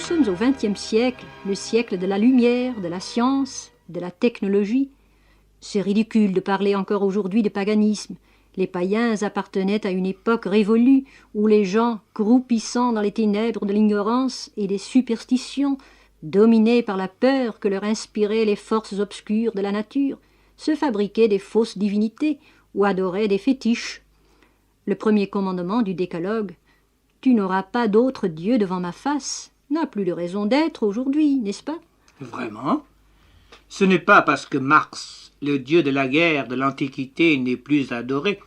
sommes au XXe siècle, le siècle de la lumière, de la science, de la technologie. C'est ridicule de parler encore aujourd'hui de paganisme. Les païens appartenaient à une époque révolue où les gens, croupissant dans les ténèbres de l'ignorance et des superstitions, dominés par la peur que leur inspiraient les forces obscures de la nature, se fabriquaient des fausses divinités ou adoraient des fétiches. Le premier commandement du décalogue, « Tu n'auras pas d'autre Dieu devant ma face », n'a plus de raison d'être aujourd'hui, n'est-ce pas? Vraiment? Ce n'est pas parce que Mars, le dieu de la guerre de l'Antiquité, n'est plus adoré,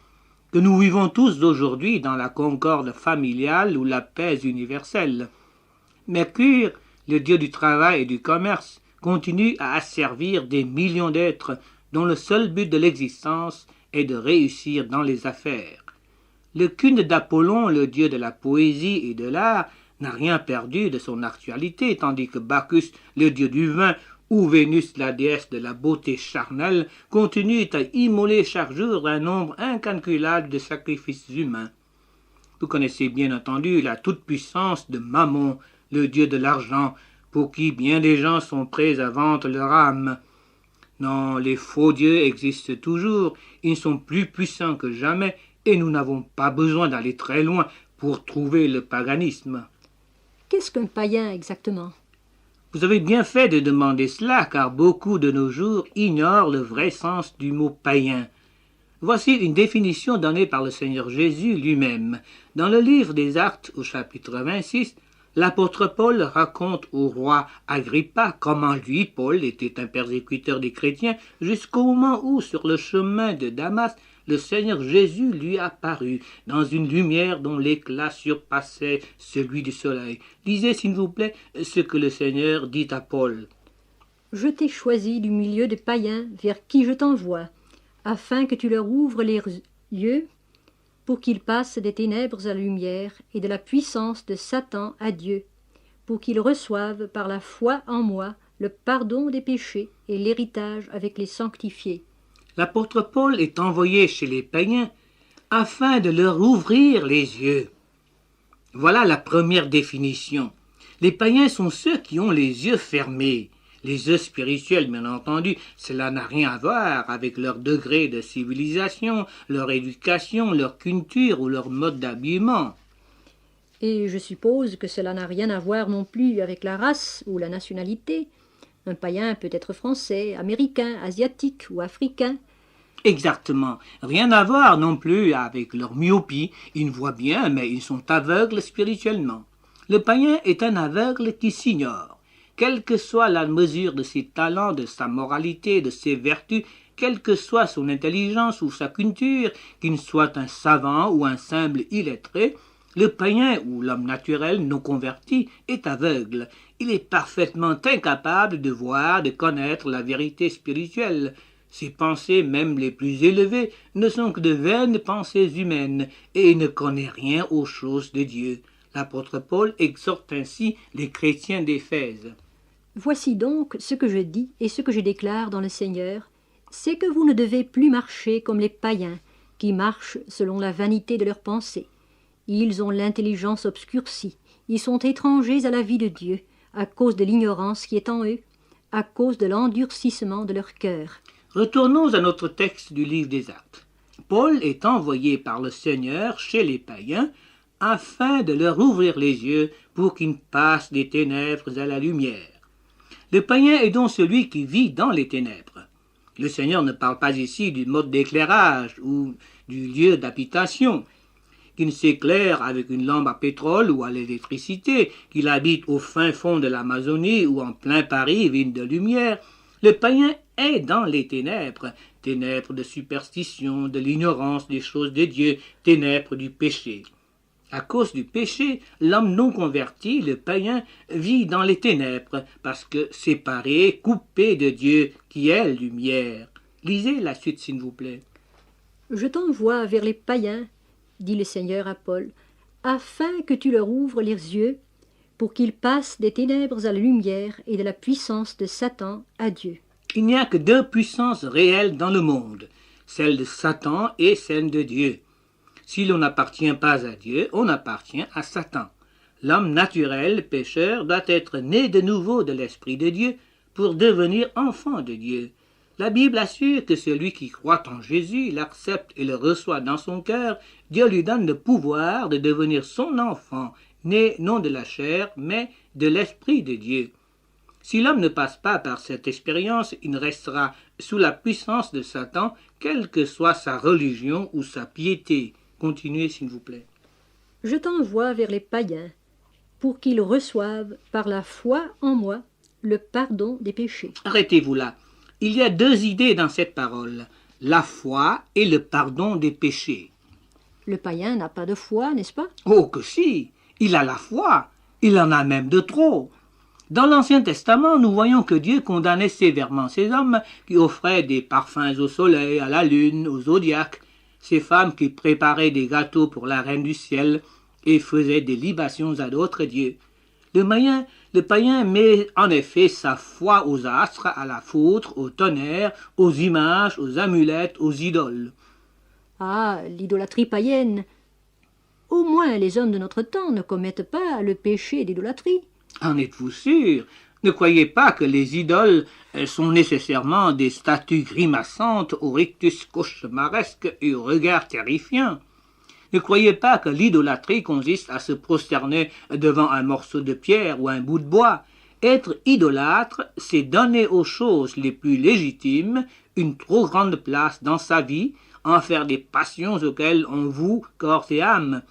que nous vivons tous aujourd'hui dans la concorde familiale ou la paix universelle. Mercure, le dieu du travail et du commerce, continue à asservir des millions d'êtres dont le seul but de l'existence est de réussir dans les affaires. Le culte d'Apollon, le dieu de la poésie et de l'art, n'a rien perdu de son actualité, tandis que Bacchus, le dieu du vin, ou Vénus, la déesse de la beauté charnelle, continuent à immoler chaque jour un nombre incalculable de sacrifices humains. Vous connaissez bien entendu la toute-puissance de Mammon, le dieu de l'argent, pour qui bien des gens sont prêts à vendre leur âme. Non, les faux dieux existent toujours, ils sont plus puissants que jamais, et nous n'avons pas besoin d'aller très loin pour trouver le paganisme. Qu'est-ce qu'un païen exactement? Vous avez bien fait de demander cela, car beaucoup de nos jours ignorent le vrai sens du mot païen. Voici une définition donnée par le Seigneur Jésus lui-même. Dans le livre des Actes, au chapitre 26, l'apôtre Paul raconte au roi Agrippa comment lui, Paul, était un persécuteur des chrétiens jusqu'au moment où, sur le chemin de Damas, le Seigneur Jésus lui apparut dans une lumière dont l'éclat surpassait celui du soleil. Lisez, s'il vous plaît, ce que le Seigneur dit à Paul. « Je t'ai choisi du milieu des païens vers qui je t'envoie, afin que tu leur ouvres les yeux pour qu'ils passent des ténèbres à la lumière et de la puissance de Satan à Dieu, pour qu'ils reçoivent par la foi en moi le pardon des péchés et l'héritage avec les sanctifiés. » L'apôtre Paul est envoyé chez les païens afin de leur ouvrir les yeux. Voilà la première définition. Les païens sont ceux qui ont les yeux fermés. Les yeux spirituels, bien entendu, cela n'a rien à voir avec leur degré de civilisation, leur éducation, leur culture ou leur mode d'habillement. Et je suppose que cela n'a rien à voir non plus avec la race ou la nationalité. Un païen peut être français, américain, asiatique ou africain. Exactement. Rien à voir non plus avec leur myopie. Ils voient bien, mais ils sont aveugles spirituellement. Le païen est un aveugle qui s'ignore. Quelle que soit la mesure de ses talents, de sa moralité, de ses vertus, quelle que soit son intelligence ou sa culture, qu'il soit un savant ou un simple illettré, le païen ou l'homme naturel non converti est aveugle. Il est parfaitement incapable de voir, de connaître la vérité spirituelle. Ses pensées, même les plus élevées, ne sont que de vaines pensées humaines, et il ne connaît rien aux choses de Dieu. L'apôtre Paul exhorte ainsi les chrétiens d'Éphèse. Voici donc ce que je dis et ce que je déclare dans le Seigneur, c'est que vous ne devez plus marcher comme les païens, qui marchent selon la vanité de leurs pensées. Ils ont l'intelligence obscurcie, ils sont étrangers à la vie de Dieu, à cause de l'ignorance qui est en eux, à cause de l'endurcissement de leur cœur. Retournons à notre texte du livre des Actes. Paul est envoyé par le Seigneur chez les païens afin de leur ouvrir les yeux pour qu'ils passent des ténèbres à la lumière. Le païen est donc celui qui vit dans les ténèbres. Le Seigneur ne parle pas ici du mode d'éclairage ou du lieu d'habitation, qu'il s'éclaire avec une lampe à pétrole ou à l'électricité, qu'il habite au fin fond de l'Amazonie ou en plein Paris, ville de lumière. Le païen est dans les ténèbres, ténèbres de superstition, de l'ignorance des choses de Dieu, ténèbres du péché. À cause du péché, l'homme non converti, le païen, vit dans les ténèbres, parce que séparé, coupé de Dieu, qui est lumière. Lisez la suite, s'il vous plaît. « Je t'envoie vers les païens, dit le Seigneur à Paul, afin que tu leur ouvres les yeux, pour qu'ils passent des ténèbres à la lumière et de la puissance de Satan à Dieu. » Il n'y a que deux puissances réelles dans le monde, celle de Satan et celle de Dieu. Si l'on n'appartient pas à Dieu, on appartient à Satan. L'homme naturel, pécheur, doit être né de nouveau de l'Esprit de Dieu pour devenir enfant de Dieu. La Bible assure que celui qui croit en Jésus, l'accepte et le reçoit dans son cœur, Dieu lui donne le pouvoir de devenir son enfant, né non de la chair, mais de l'Esprit de Dieu. Si l'homme ne passe pas par cette expérience, il restera sous la puissance de Satan, quelle que soit sa religion ou sa piété. Continuez, s'il vous plaît. Je t'envoie vers les païens, pour qu'ils reçoivent par la foi en moi le pardon des péchés. Arrêtez-vous là. Il y a deux idées dans cette parole, la foi et le pardon des péchés. Le païen n'a pas de foi, n'est-ce pas? Oh que si, il a la foi, il en a même de trop. Dans l'Ancien Testament, nous voyons que Dieu condamnait sévèrement ces hommes qui offraient des parfums au soleil, à la lune, au zodiaque, ces femmes qui préparaient des gâteaux pour la reine du ciel et faisaient des libations à d'autres dieux. Le païen met en effet sa foi aux astres, à la foutre, au tonnerre, aux images, aux amulettes, aux idoles. Ah, l'idolâtrie païenne. Au moins les hommes de notre temps ne commettent pas le péché d'idolâtrie. En êtes-vous sûr? Ne croyez pas que les idoles sont nécessairement des statues grimaçantes au rictus cauchemaresque et au regard terrifiant. Ne croyez pas que l'idolâtrie consiste à se prosterner devant un morceau de pierre ou un bout de bois. Être idolâtre, c'est donner aux choses les plus légitimes une trop grande place dans sa vie, en faire des passions auxquelles on voue corps et âme.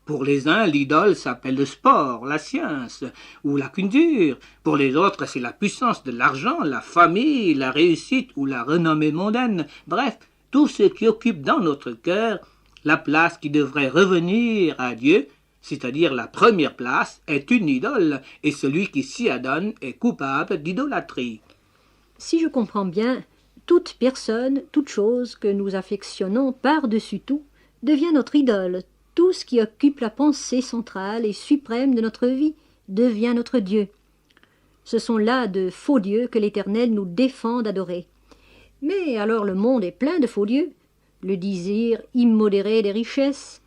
Pour les uns, l'idole s'appelle le sport, la science ou la culture. Pour les autres, c'est la puissance de l'argent, la famille, la réussite ou la renommée mondaine. Bref, tout ce qui occupe dans notre cœur la place qui devrait revenir à Dieu, c'est-à-dire la première place, est une idole, et celui qui s'y adonne est coupable d'idolâtrie. Si je comprends bien, toute personne, toute chose que nous affectionnons par-dessus tout, devient notre idole. Tout ce qui occupe la pensée centrale et suprême de notre vie devient notre Dieu. Ce sont là de faux dieux que l'Éternel nous défend d'adorer. Mais alors le monde est plein de faux dieux. Le désir immodéré des richesses,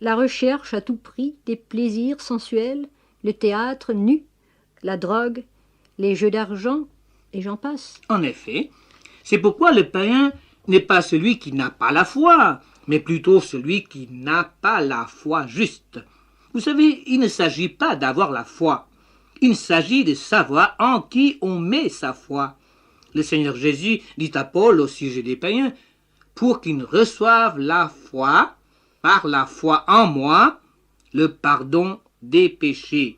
la recherche à tout prix des plaisirs sensuels, le théâtre nu, la drogue, les jeux d'argent, et j'en passe. En effet, c'est pourquoi le païen n'est pas celui qui n'a pas la foi, mais plutôt celui qui n'a pas la foi juste. Vous savez, il ne s'agit pas d'avoir la foi, il s'agit de savoir en qui on met sa foi. Le Seigneur Jésus dit à Paul au sujet des païens, pour qu'ils reçoivent la foi, par la foi en moi, le pardon des péchés.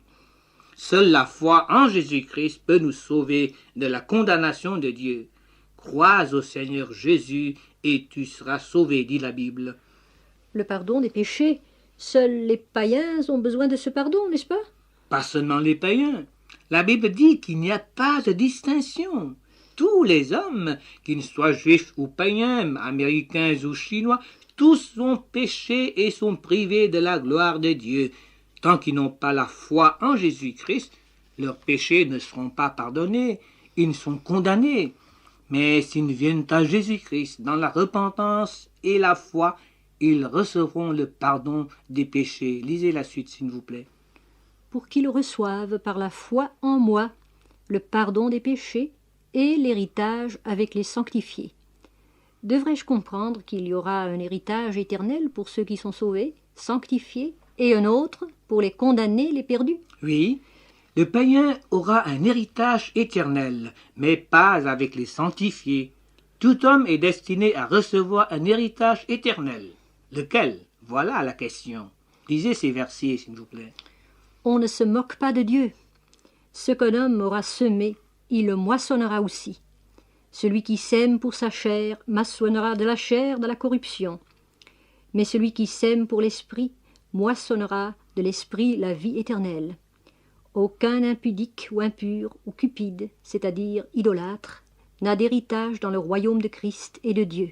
Seule la foi en Jésus-Christ peut nous sauver de la condamnation de Dieu. Crois au Seigneur Jésus et tu seras sauvé, dit la Bible. Le pardon des péchés, seuls les païens ont besoin de ce pardon, n'est-ce pas? Pas seulement les païens. La Bible dit qu'il n'y a pas de distinction. Tous les hommes, qu'ils soient juifs ou païens, américains ou chinois, tous ont péché et sont privés de la gloire de Dieu. Tant qu'ils n'ont pas la foi en Jésus-Christ, leurs péchés ne seront pas pardonnés, ils sont condamnés. Mais s'ils viennent à Jésus-Christ dans la repentance et la foi, ils recevront le pardon des péchés. Lisez la suite, s'il vous plaît. Pour qu'ils reçoivent par la foi en moi le pardon des péchés et l'héritage avec les sanctifiés. Devrais-je comprendre qu'il y aura un héritage éternel pour ceux qui sont sauvés, sanctifiés, et un autre pour les condamnés, les perdus? Oui, le païen aura un héritage éternel, mais pas avec les sanctifiés. Tout homme est destiné à recevoir un héritage éternel. Lequel? Voilà la question. Lisez ces versets, s'il vous plaît. On ne se moque pas de Dieu. Ce qu'un homme aura semé, il le moissonnera aussi. Celui qui sème pour sa chair moissonnera de la chair de la corruption. Mais celui qui sème pour l'esprit moissonnera de l'esprit la vie éternelle. Aucun impudique ou impur ou cupide, c'est-à-dire idolâtre, n'a d'héritage dans le royaume de Christ et de Dieu.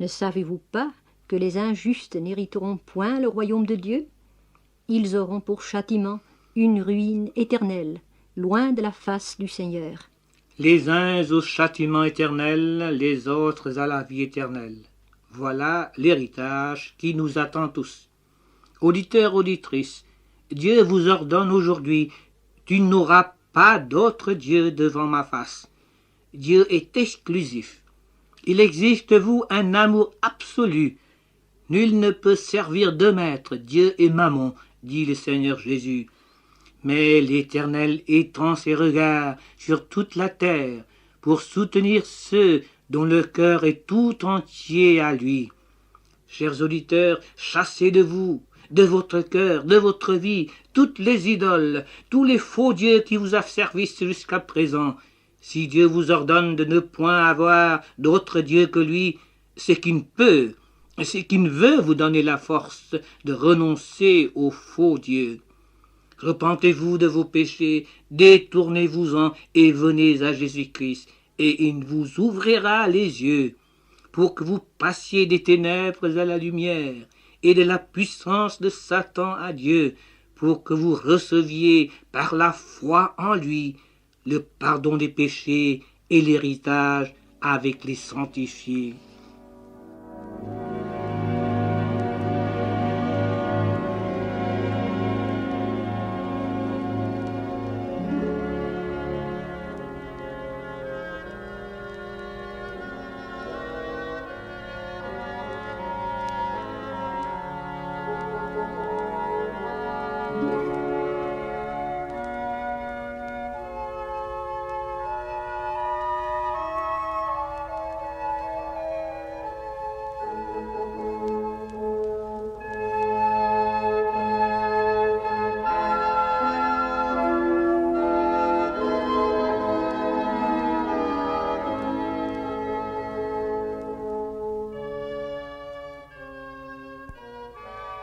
Ne savez-vous pas que les injustes n'hériteront point le royaume de Dieu? Ils auront pour châtiment une ruine éternelle, loin de la face du Seigneur. Les uns au châtiment éternel, les autres à la vie éternelle. Voilà l'héritage qui nous attend tous. Auditeurs, auditrices, Dieu vous ordonne aujourd'hui, tu n'auras pas d'autre Dieu devant ma face. Dieu est exclusif. Il existe de vous un amour absolu. Nul ne peut servir deux maîtres, Dieu et Mammon, dit le Seigneur Jésus. Mais l'Éternel étend ses regards sur toute la terre pour soutenir ceux dont le cœur est tout entier à lui. Chers auditeurs, chassez de vous, de votre cœur, de votre vie, toutes les idoles, tous les faux dieux qui vous asservissent jusqu'à présent. Si Dieu vous ordonne de ne point avoir d'autre Dieu que lui, c'est qu'il ne veut vous donner la force de renoncer aux faux dieux. Repentez-vous de vos péchés, détournez-vous-en et venez à Jésus-Christ, et il vous ouvrira les yeux, pour que vous passiez des ténèbres à la lumière, et de la puissance de Satan à Dieu, pour que vous receviez par la foi en lui le pardon des péchés et l'héritage avec les sanctifiés.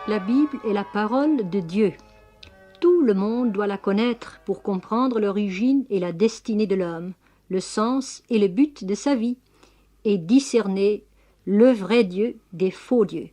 La Bible est la parole de Dieu. Tout le monde doit la connaître pour comprendre l'origine et la destinée de l'homme, le sens et le but de sa vie, et discerner le vrai Dieu des faux dieux.